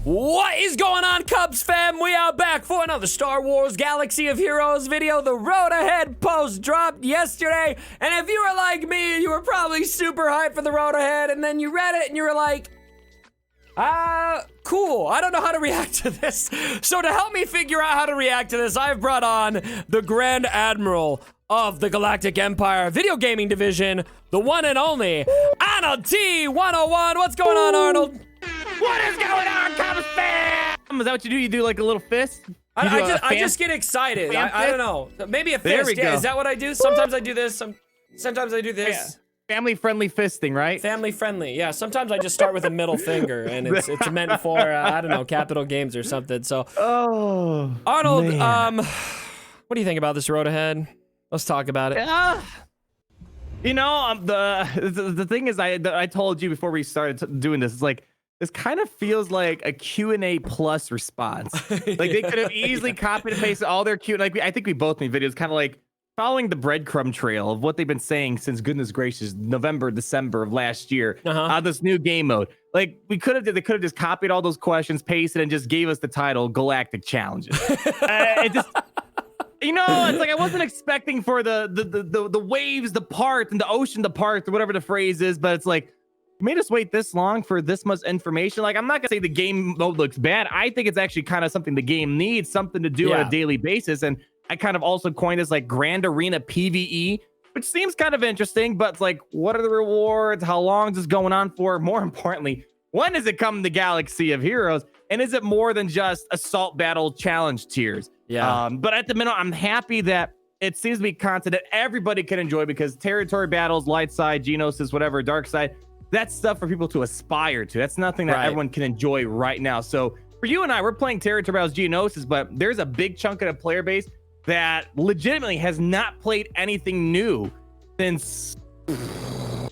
What is going on, Cubs fam? We are back for another Star Wars Galaxy of Heroes video. The Road Ahead post dropped yesterday, and if you were like me, you were probably super hyped for the Road Ahead, and then you read it and you were like, cool. I don't know how to react to this. So to help me figure out how to react to this, I've brought on the Grand Admiral of the Galactic Empire video gaming division, the one and only Arnold T101. What's going on, Arnold? What is going on, Cubs fam? Is that what you do? You do like a little fist? I just get excited. I don't know. Maybe a fist. Yeah, is that what I do? Sometimes I do this. Sometimes I do this. Yeah. Family-friendly fisting, right? Family-friendly. Yeah. Sometimes I just start with a middle finger, and it's meant for I don't know, capital games or something. So, Arnold, man. what do you think about this Road Ahead? Let's talk about it. You know, the thing is, I told you before we started doing this. It's like, this kind of feels like a Q&A plus response. Like they could have easily copied and pasted all their Q. Like I think we both made videos, kind of like following the breadcrumb trail of what they've been saying since goodness gracious November, December of last year. This new game mode. Like they could have just copied all those questions, pasted, and just gave us the title Galactic Challenges. It just. You know, it's like I wasn't expecting for the waves, the part, and the ocean, the part, or whatever the phrase is, but it's like, you made us wait this long for this much information. Like, I'm not gonna say the game mode looks bad. I think it's actually kind of something the game needs, something to do on a daily basis. And I kind of also coined this like Grand Arena PVE, which seems kind of interesting, but it's like, what are the rewards? How long is this going on for? More importantly, when does it come to Galaxy of Heroes? And is it more than just assault battle challenge tiers? Yeah. But at the minute, I'm happy that it seems to be content that everybody can enjoy, because territory battles, light side, Geonosis, whatever, dark side, that's stuff for people to aspire to. That's nothing that everyone can enjoy right now. So for you and I, we're playing territory battles, Geonosis, but there's a big chunk of the player base that legitimately has not played anything new since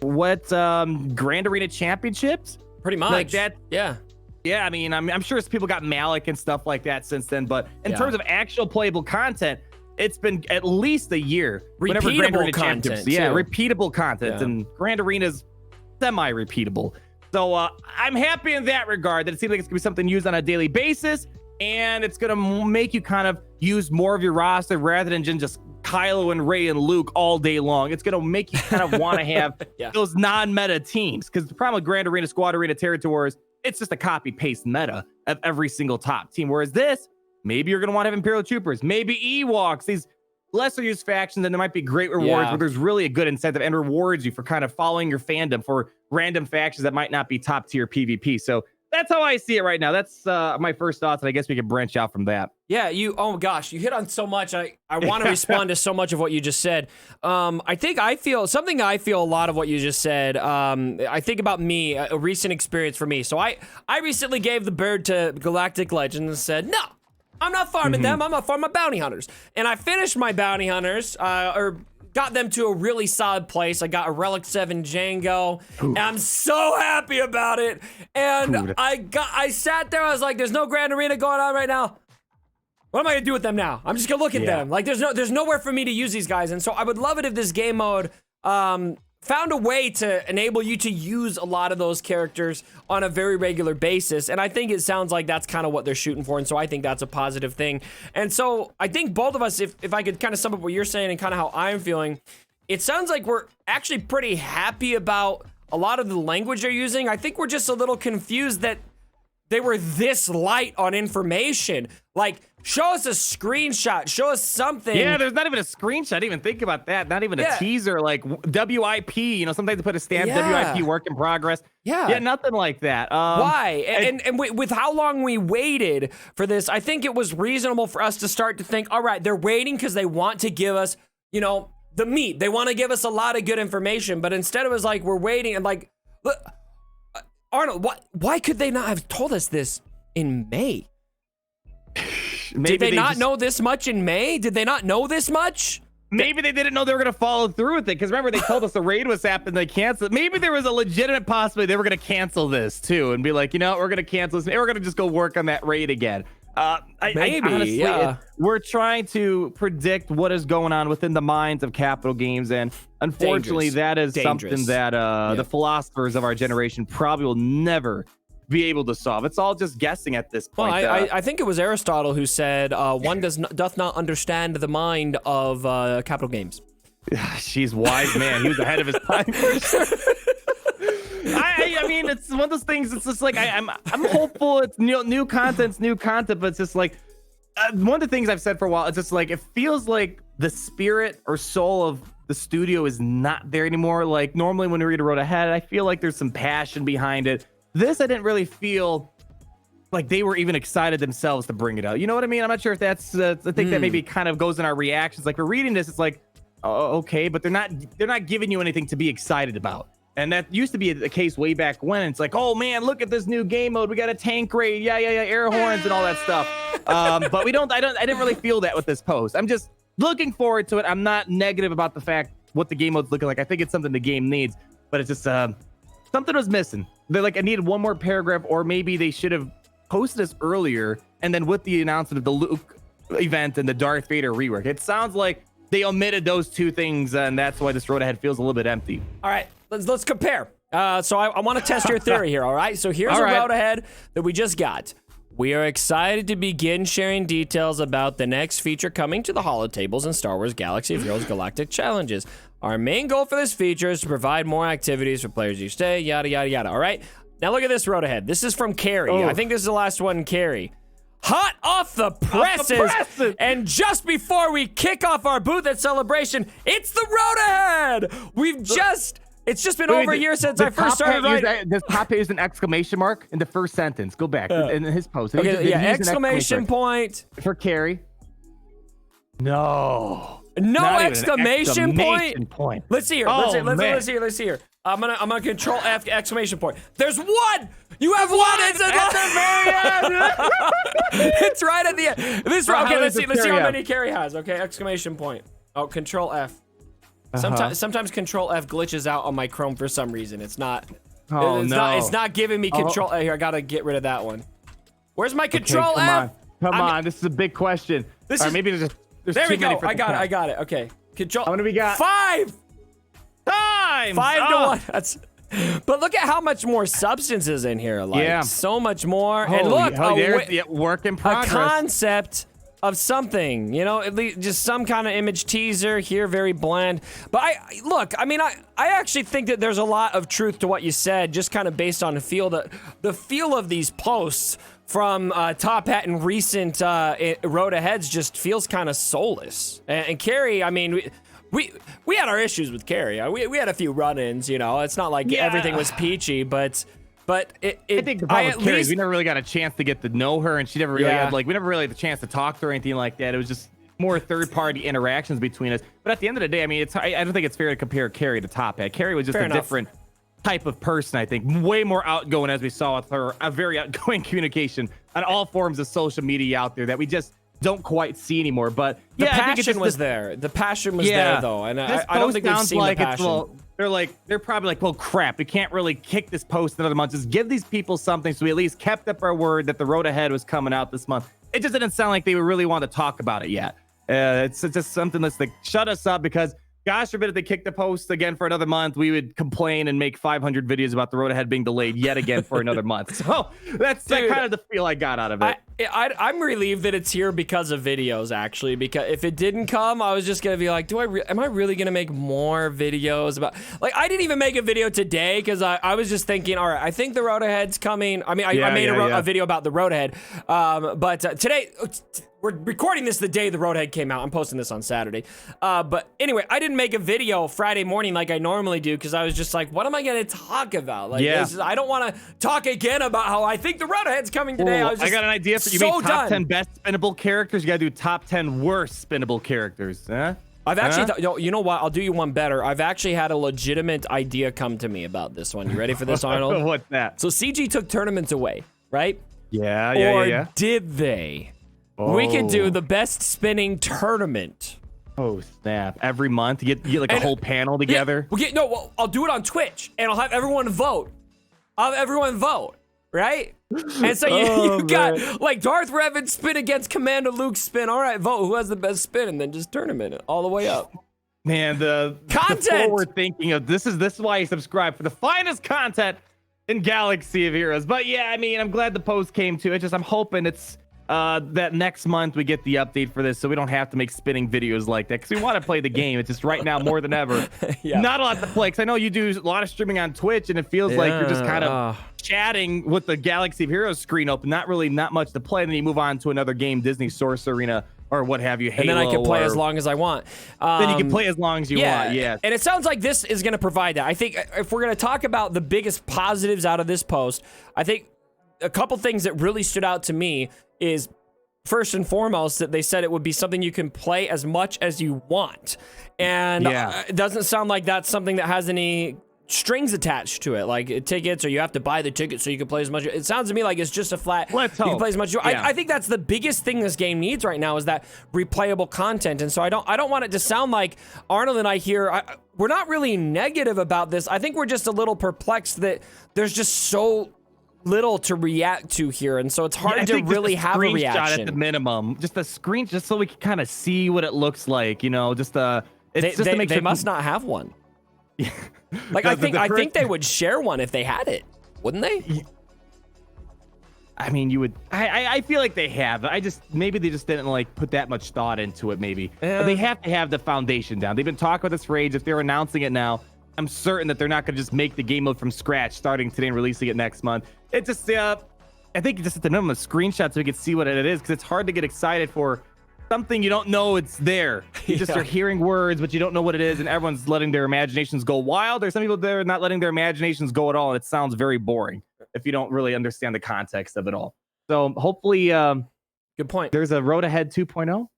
Grand Arena Championships? Pretty much. Like that. Yeah. Yeah, I mean, I'm sure people got Malik and stuff like that since then, but in terms of actual playable content, it's been at least a year. Repeatable content. Yeah, repeatable content. And Grand Arena's semi-repeatable. So I'm happy in that regard that it seems like it's gonna be something used on a daily basis, and it's gonna make you kind of use more of your roster rather than just Kylo and Rey and Luke all day long. It's gonna make you kind of want to have those non-meta teams, because the problem with Grand Arena, Squad Arena, Territories, it's just a copy-paste meta of every single top team. Whereas this, maybe you're gonna want to have Imperial Troopers, maybe Ewoks, these lesser used factions, and there might be great rewards where there's really a good incentive and rewards you for kind of following your fandom for random factions that might not be top tier PvP. So that's how I see it right now. That's my first thoughts, and I guess we can branch out from that. Yeah, oh gosh, you hit on so much. I want to respond to so much of what you just said. I feel a lot of what you just said. I think about me, a recent experience for me. So I recently gave the bird to Galactic Legends and said, no, I'm not farming them. I'm gonna farm my bounty hunters. And I finished my bounty hunters, or got them to a really solid place. I got a Relic 7 Django, and I'm so happy about it. And I sat there, I was like, there's no Grand Arena going on right now. What am I gonna do with them now? I'm just gonna look at them. Like, there's nowhere for me to use these guys. And so I would love it if this game mode found a way to enable you to use a lot of those characters on a very regular basis. And I think it sounds like that's kind of what they're shooting for. And so I think that's a positive thing. And so I think both of us, if I could kind of sum up what you're saying and kind of how I'm feeling, it sounds like we're actually pretty happy about a lot of the language they're using. I think we're just a little confused that they were this light on information. Like, show us a screenshot, show us something. Yeah, there's not even a screenshot. I didn't even think about that. Not even a teaser, like WIP. You know, sometimes they put a stamp, WIP, work in progress. Yeah, nothing like that. Why? And with how long we waited for this, I think it was reasonable for us to start to think, all right, they're waiting because they want to give us, you know, the meat. They want to give us a lot of good information. But instead it was like, we're waiting and like, look, Arnold, why could they not have told us this in May? Did they not know this much in May? Did they not know this much? Maybe they didn't know they were going to follow through with it, because remember, they told us the raid was happening, they canceled it. Maybe there was a legitimate possibility they were going to cancel this too and be like, you know, we're going to cancel this. We're going to just go work on that raid again. Honestly, we're trying to predict what is going on within the minds of Capital Games, and unfortunately, that is something that the philosophers of our generation probably will never be able to solve. It's all just guessing at this point. Well, I think it was Aristotle who said, one doth not understand the mind of capital games. She's wise, man. He was ahead of his time for sure. I mean, it's one of those things. It's just like I'm hopeful. It's new content, but it's just like one of the things I've said for a while. It's just like it feels like the spirit or soul of the studio is not there anymore. Like normally when we read a Road Ahead, I feel like there's some passion behind it. This I didn't really feel like they were even excited themselves to bring it out. You know what I mean? I'm not sure if that's. I think that maybe kind of goes in our reactions. Like we're reading this, it's like, oh, okay, but they're not giving you anything to be excited about. And that used to be the case way back when. It's like, oh man, look at this new game mode. We got a tank raid, yeah, air horns and all that stuff. But we don't. I didn't really feel that with this post. I'm just looking forward to it. I'm not negative about the fact what the game mode's looking like. I think it's something the game needs, but it's just something was missing. They're like, I needed one more paragraph, or maybe they should have posted this earlier. And then with the announcement of the Luke event and the Darth Vader rework, it sounds like they omitted those two things, and that's why this Road Ahead feels a little bit empty. All right, let's compare. So I want to test your theory here, all right? So here's a Road Ahead that we just got. We are excited to begin sharing details about the next feature coming to the holotables in Star Wars Galaxy of Heroes Galactic Challenges. Our main goal for this feature is to provide more activities for players each day, yada, yada, yada, all right? Now look at this Road Ahead. This is from Carrie. I think this is the last one, Carrie. Hot off the presses, and just before we kick off our booth at Celebration, it's the Road Ahead. It's just been over a year since I first started writing. Does Pop use an exclamation mark in the first sentence? Go back in his post. Okay, yeah, exclamation point. For Carrie. No exclamation point. Let's see here. Let's see here. I'm gonna control F exclamation point. There's one. You have one. It's at the very end. It's right at the end. Let's see how many Carrie has. Okay, exclamation point. Oh, control F. Sometimes control F glitches out on my Chrome for some reason. It's not. It's not giving me control. Here, I gotta get rid of that one. Where's my control F? Come on. This is a big question. Maybe there's there we go. I got it. Okay. Control. How many we got? 5 times. 5 to 1. But look at how much more substance is in here. Like so much more. And look, there's the work in progress. A concept of something, you know, at least just some kind of image teaser here, very bland. But I actually think that there's a lot of truth to what you said, just kind of based on the feel of these posts from Top Hat and recent Road Aheads just feels kind of soulless. And Carrie, I mean, we had our issues with Carrie. We had a few run-ins, you know. It's not like everything was peachy, but I think the problem with Carrie is we never really got a chance to get to know her, and she never really had, we never really had the chance to talk to her or anything like that. It was just more third-party interactions between us. But at the end of the day, I mean, I don't think it's fair to compare Carrie to Top Hat. Carrie was just different type of person, I think. Way more outgoing, as we saw with her, a very outgoing communication on all forms of social media out there that we just don't quite see anymore. But the passion was there. The passion was there, though, and I don't think we've seen the passion. They're probably like, well, crap, we can't really kick this post another month. Just give these people something. So we at least kept up our word that the Road Ahead was coming out this month. It just didn't sound like they really want to talk about it yet. It's just something that's like, shut us up, because gosh forbid if they kick the post again for another month, we would complain and make 500 videos about the Road Ahead being delayed yet again for another month. So that's kind of the feel I got out of it. I'm relieved that it's here because of videos, actually, because if it didn't come, I was just going to be like, am I really going to make more videos about, like, I didn't even make a video today because I was just thinking, all right, I think the Road Ahead's coming. I mean, I made a video about the Road Ahead, but today, we're recording this the day the Road Ahead came out. I'm posting this on Saturday. But anyway, I didn't make a video Friday morning like I normally do because I was just like, what am I going to talk about? Like, I don't want to talk again about how I think the Road Ahead's coming today. I got an idea for you. Mean top 10 best spinnable characters? You got to do top 10 worst spinnable characters. Huh? I've actually, you know what? I'll do you one better. I've actually had a legitimate idea come to me about this one. You ready for this, Arnold? What's that? So CG took tournaments away, right? Yeah. Or did they? We could do the best spinning tournament. Oh, snap. Every month? You get like a whole panel together? I'll do it on Twitch, and I'll have everyone vote. Right? And so you got, like, Darth Revan spin against Commander Luke spin. All right, vote. Who has the best spin? And then just tournament it all the way up. Man, the content! The forward thinking of this is why you subscribe for the finest content in Galaxy of Heroes. But yeah, I mean, I'm glad the post came to it. I'm hoping it's that next month we get the update for this, so we don't have to make spinning videos like that, because we want to play the game. It's just right now more than ever not a lot to play, because I know you do a lot of streaming on Twitch, and it feels like you're just kind of chatting with the Galaxy of Heroes screen open, not much to play, and then you move on to another game, Disney Source Arena or what have you, Halo, and then I can play as long as I want. Then you can play as long as you want. Yeah, and it sounds like this is going to provide that. I think if we're going to talk about the biggest positives out of this post, I think a couple things that really stood out to me is, first and foremost, that they said it would be something you can play as much as you want. And it doesn't sound like that's something that has any strings attached to it, like tickets, or you have to buy the ticket so you can play as much. It sounds to me like it's just a flat, you can play as much as you want. I think that's the biggest thing this game needs right now, is that replayable content. And so I don't want it to sound like Arnold and I here, we're not really negative about this. I think we're just a little perplexed that there's just so little to react to here, and so it's hard to really have a reaction. At the minimum, just a screen, just so we can kind of see what it looks like, you know. Just it's just to make they must not have one. Like I think they would share one if they had it, wouldn't they? I mean, you would. I feel like they have. Maybe they just didn't like put that much thought into it. Maybe but they have to have the foundation down. They've been talking about this for ages. If they're announcing it now, I'm certain that they're not going to just make the game mode from scratch starting today and releasing it next month. It just, I think just at the minimum, a screenshot so we can see what it is, because it's hard to get excited for something you don't know it's there. You just are hearing words, but you don't know what it is, and everyone's letting their imaginations go wild. There's some people there not letting their imaginations go at all, and it sounds very boring if you don't really understand the context of it all. So hopefully, good point. There's a Road Ahead 2.0.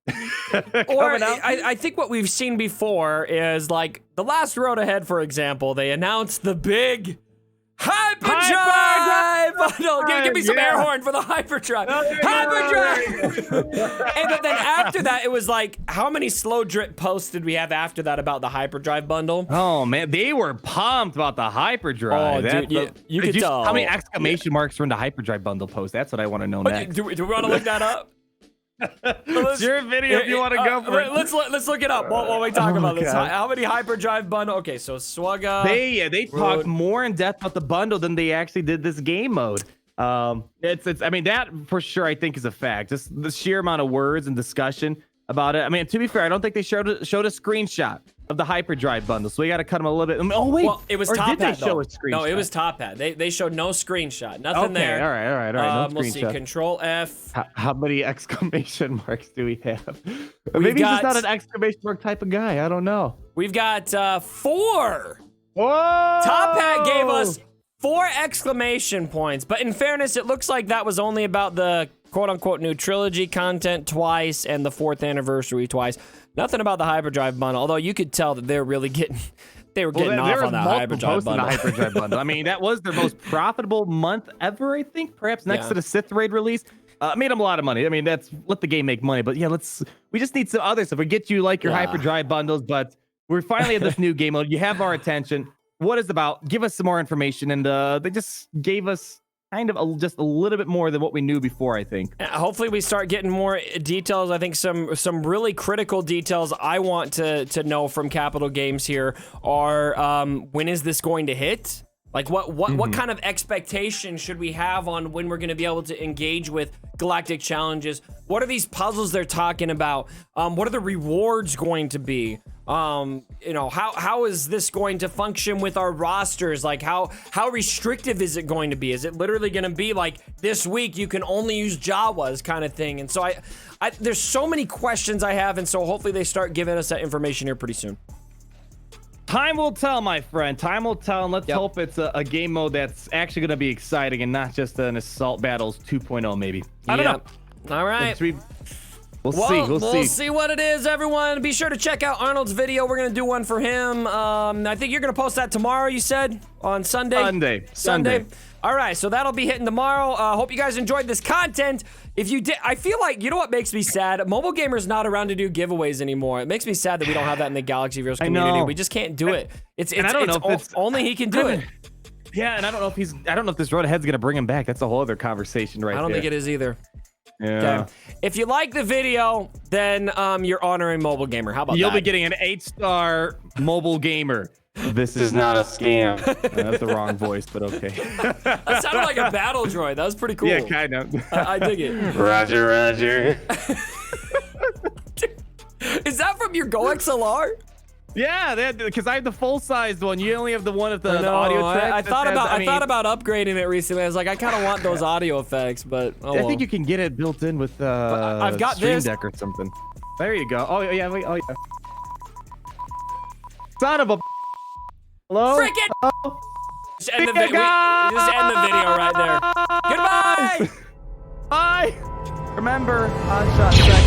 Or I think what we've seen before is, like, the last Road Ahead, for example, they announced the big Hyperdrive bundle. Give me some air horn for the Hyperdrive. Hyperdrive. And then after that, it was like, how many slow drip posts did we have after that about the Hyperdrive bundle? Oh man, they were pumped about the Hyperdrive. Oh, dude, you could tell. How many exclamation marks were in the Hyperdrive bundle post? That's what I want to know next. Do we want to look that up? It's your video if you want to go for it. Let's look it up while we talk about this. How many Hyperdrive bundle? Okay, so Swugga. They talked more in depth about the bundle than they actually did this game mode. It's I mean, that for sure I think is a fact. Just the sheer amount of words and discussion about it. I mean, to be fair, I don't think they showed a screenshot of the Hyperdrive bundle, so we got to cut them a little bit. Oh wait, well, it was Top Hat though. No, it was Top Hat. They showed no screenshot, nothing there. All right. No we'll see. Control F. How many exclamation marks do we have? Maybe he's just not an exclamation mark type of guy. I don't know. We've got 4. Whoa! Top Hat gave us 4 exclamation points, but in fairness, it looks like that was only about the quote-unquote new trilogy content twice and the 4th anniversary twice. Nothing about the Hyperdrive bundle, although you could tell that they're really getting off on that Hyperdrive bundle. I mean, that was their most profitable month ever, I think, perhaps next to the Sith Raid release. Made them a lot of money. I mean, let the game make money, but yeah, we just need some other stuff. We get you like your Hyperdrive bundles, but we're finally at this new game mode. You have our attention. What is it about? Give us some more information, and they just gave us kind of just a little bit more than what we knew before, I think. Hopefully we start getting more details. I think some really critical details I want to know from Capital Games here are when is this going to hit? Like what kind of expectation should we have on when we're going to be able to engage with Galactic challenges? What are these puzzles they're talking about? What are the rewards going to be? You know, how is this going to function with our rosters? Like how restrictive is it going to be? Is it literally going to be like this week you can only use Jawas kind of thing? And so I there's so many questions I have, and so hopefully they start giving us that information here pretty soon. Time will tell, my friend. Time will tell, and let's hope it's a game mode that's actually going to be exciting and not just an Assault Battles 2.0 maybe. I don't know. All right. We'll see what it is, everyone. Be sure to check out Arnold's video. We're going to do one for him. I think you're going to post that tomorrow, you said? On Sunday? Sunday. All right, so that'll be hitting tomorrow. Hope you guys enjoyed this content. If you did, I feel like, you know what makes me sad? Mobile Gamer's not around to do giveaways anymore. It makes me sad that we don't have that in the Galaxy Heroes community. We just can't do it. Only he can do it. Yeah, and I don't know if this Road Ahead's going to bring him back. That's a whole other conversation right there. I don't think it is either. Yeah. Okay. If you like the video, then you're honoring Mobile Gamer. How about that? You'll be getting an 8-star Mobile Gamer. This is not a scam. That's the wrong voice, but okay. That sounded like a battle droid. That was pretty cool. Yeah, kind of. I dig it. Roger, Roger. Is that from your Go XLR? Yeah, because I have the full-sized one. You only have the one with the audio track. I thought about upgrading it recently. I was like, I kind of want those audio effects, but I think you can get it built in with I've got Stream this. Deck or something. There you go. Oh yeah, wait, oh yeah. Son of a. Hello. Frickin'. Just end the video right there. Goodbye. Bye. Remember, on shot second.